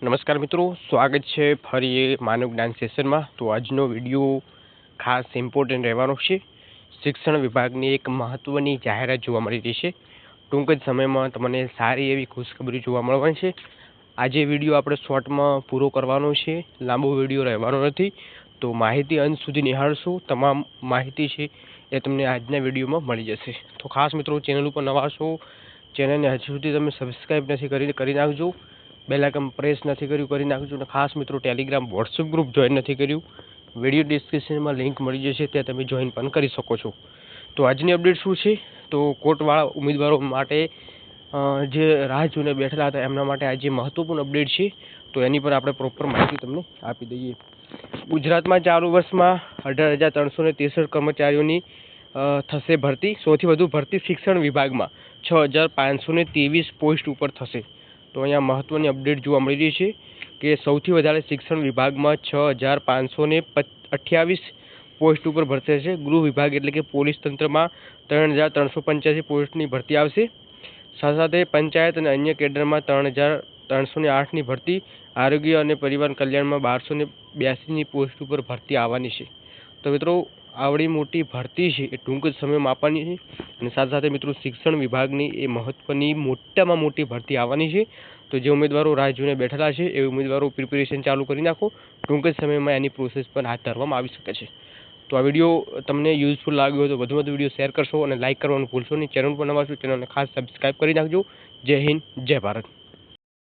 નમસ્કાર મિત્રો, સ્વાગત છે ફરી એ માનવ જ્ઞાન સેશનમાં। તો આજનો વિડીયો ખાસ ઇમ્પોર્ટન્ટ રહેવાનો છે। શિક્ષણ વિભાગની એક મહત્ત્વની જાહેરાત જોવા મળી રહી છે। ટૂંક જ સમયમાં તમને સારી એવી ખુશખબરી જોવા મળવાની છે। આજે વિડીયો આપણે શોર્ટમાં પૂરો કરવાનો છે, લાંબો વિડીયો રહેવાનો નથી। તો માહિતી અંત સુધી નિહાળશો, તમામ માહિતી છે એ તમને આજના વિડીયોમાં મળી જશે। તો ખાસ મિત્રો, ચેનલ ઉપર નવા છો, ચેનલને હજી સુધી તમે સબસ્ક્રાઈબ નથી કરી નાખજો। બેલ આઇકન પ્રેસ નથી કર્યું, કરી નાખજો। અને ખાસ મિત્રો, ટેલિગ્રામ વોટ્સઅપ ગ્રુપ જોઈન નથી કર્યું, વિડીયો ડિસ્ક્રિપ્શનમાં લિંક મળી જશે, ત્યાં તમે જોઈન પણ કરી શકો છો। તો આજની અપડેટ શું છે? તો કોર્ટવાળા ઉમેદવારો માટે જે રાહ જોઈને બેઠેલા હતા એમના માટે આજે મહત્વપૂર્ણ અપડેટ છે। તો એની પર આપણે પ્રોપર માહિતી તમને આપી દઈએ। ગુજરાતમાં ચાલુ વર્ષમાં 18,363 કર્મચારીઓની થશે ભરતી। સૌથી વધુ ભરતી શિક્ષણ વિભાગમાં 6,523 પોસ્ટ ઉપર થશે। તો અહીંયા મહત્વની અપડેટ જોવા મળી રહી છે કે સૌથી વધારે શિક્ષણ વિભાગમાં 6,528 પોસ્ટ ઉપર ભરતી છે। ગૃહ વિભાગ એટલે કે પોલીસ તંત્રમાં 3,385 પોસ્ટની ભરતી આવશે। સાથે પંચાયત અને અન્ય કેડરમાં 3,308ની ભરતી, આરોગ્ય અને પરિવાર કલ્યાણમાં 1,282ની પોસ્ટ ઉપર ભરતી આવવાની છે। તો મિત્રો, આવડી મોટી ભરતી છે એ ટૂંક જ સમયમાં આપવાની છે। અને સાથે મિત્રો, શિક્ષણ વિભાગની એ મહત્વની મોટામાં મોટી ભરતી આવવાની છે। તો જે ઉમેદવારો રાહ જોઈને બેઠેલા છે એ ઉમેદવારો પ્રિપેરેશન ચાલુ કરી નાખો, ટૂંક જ સમયમાં એની પ્રોસેસ પણ હાથ ધરવામાં આવી શકે છે। તો આ વિડીયો તમને યુઝફુલ લાગ્યો હોય તો વધુ વિડીયો શેર કરશો અને લાઇક કરવાનું ભૂલશો નહીં। ચેનલ પર નવા છો, ચેનલને ખાસ સબસ્ક્રાઈબ કરી નાખજો। જય હિન્દ, જય ભારત।